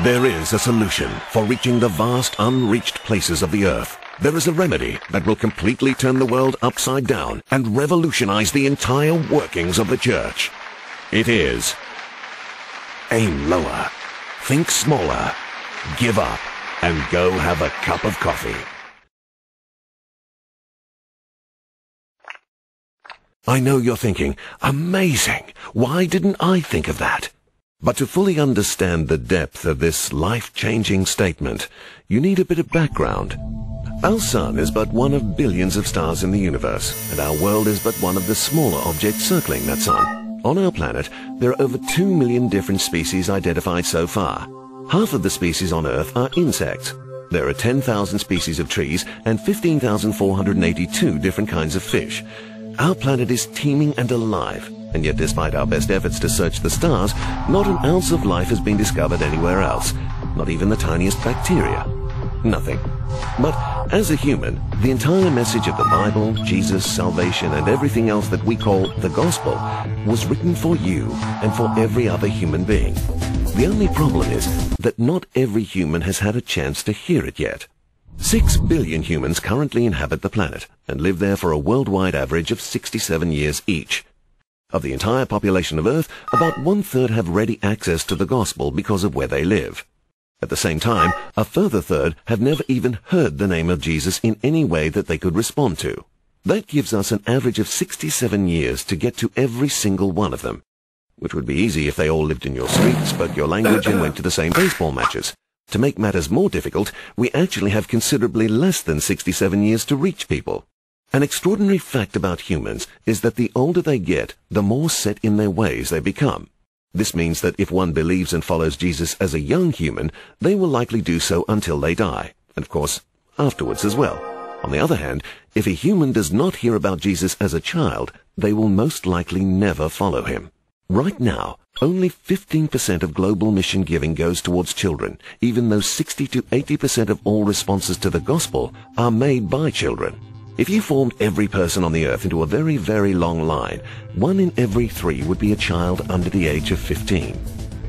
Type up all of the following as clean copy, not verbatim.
There is a solution for reaching the vast unreached places of the earth. There is a remedy that will completely turn the world upside down and revolutionize the entire workings of the church. It is aim lower, think smaller, give up, and go have a cup of coffee. I know you're thinking, amazing, why didn't I think of that? But to fully understand the depth of this life-changing statement, you need a bit of background. Our sun is but one of billions of stars in the universe, and our world is but one of the smaller objects circling that sun. On our planet, there are over 2 million different species identified so far. Half of the species on Earth are insects. There are 10,000 species of trees and 15,482 different kinds of fish. Our planet is teeming and alive, and yet despite our best efforts to search the stars, not an ounce of life has been discovered anywhere else, not even the tiniest bacteria. Nothing. But as a human, the entire message of the Bible, Jesus, salvation, and everything else that we call the gospel was written for you and for every other human being. The only problem is that not every human has had a chance to hear it yet. 6 billion humans currently inhabit the planet and live there for a worldwide average of 67 years each. Of the entire population of Earth, about 1/3 have ready access to the gospel because of where they live. At the same time, a further third have never even heard the name of Jesus in any way that they could respond to. That gives us an average of 67 years to get to every single one of them, which would be easy if they all lived in your street, spoke your language, and went to the same baseball matches. To make matters more difficult, we actually have considerably less than 67 years to reach people. An extraordinary fact about humans is that the older they get, the more set in their ways they become. This means that if one believes and follows Jesus as a young human, they will likely do so until they die, and of course, afterwards as well. On the other hand, if a human does not hear about Jesus as a child, they will most likely never follow him. Right now, only 15% of global mission giving goes towards children, even though 60 to 80% of all responses to the gospel are made by children. If you formed every person on the earth into a very, very long line, 1 in every 3 would be a child under the age of 15.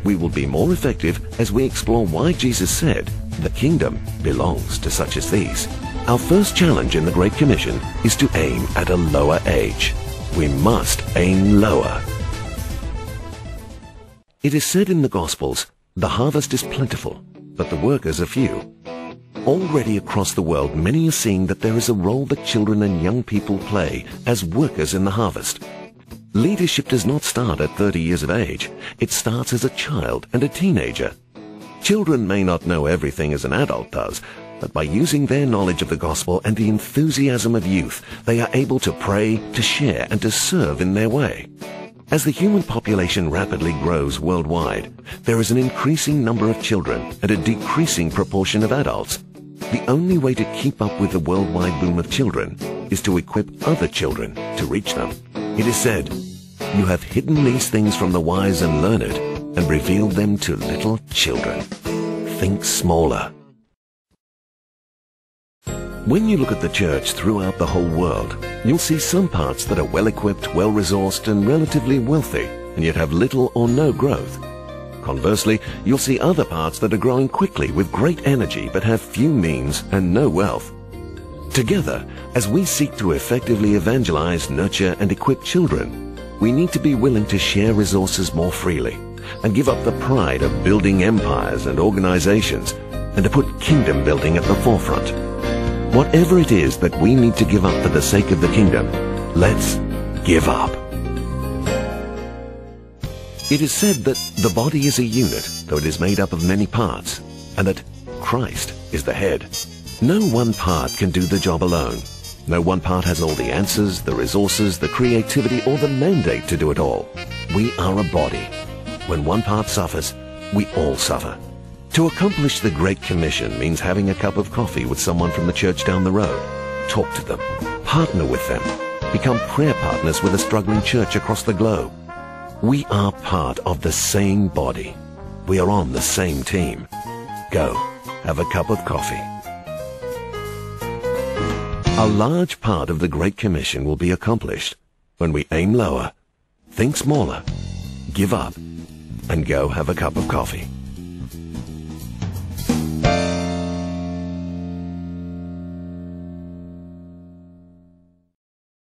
We will be more effective as we explore why Jesus said, "The kingdom belongs to such as these." Our first challenge in the Great Commission is to aim at a lower age. We must aim lower. It is said in the Gospels, the harvest is plentiful, but the workers are few. Already across the world, many are seeing that there is a role that children and young people play as workers in the harvest. Leadership does not start at 30 years of age. It starts as a child and a teenager. Children may not know everything as an adult does, but by using their knowledge of the gospel and the enthusiasm of youth, they are able to pray, to share, and to serve in their way. As the human population rapidly grows worldwide, there is an increasing number of children and a decreasing proportion of adults. The only way to keep up with the worldwide boom of children is to equip other children to reach them. It is said, "You have hidden these things from the wise and learned and revealed them to little children." Think smaller. When you look at the church throughout the whole world, you'll see some parts that are well-equipped, well-resourced, and relatively wealthy, and yet have little or no growth. Conversely, you'll see other parts that are growing quickly with great energy but have few means and no wealth. Together, as we seek to effectively evangelize, nurture, and equip children, we need to be willing to share resources more freely and give up the pride of building empires and organizations and to put kingdom building at the forefront. Whatever it is that we need to give up for the sake of the kingdom, let's give up. It is said that the body is a unit, though it is made up of many parts, and that Christ is the head. No one part can do the job alone. No one part has all the answers, the resources, the creativity, or the mandate to do it all. We are a body. When one part suffers, we all suffer. To accomplish the Great Commission means having a cup of coffee with someone from the church down the road. Talk to them. Partner with them. Become prayer partners with a struggling church across the globe. We are part of the same body. We are on the same team. Go, have a cup of coffee. A large part of the Great Commission will be accomplished when we aim lower, think smaller, give up, and go have a cup of coffee.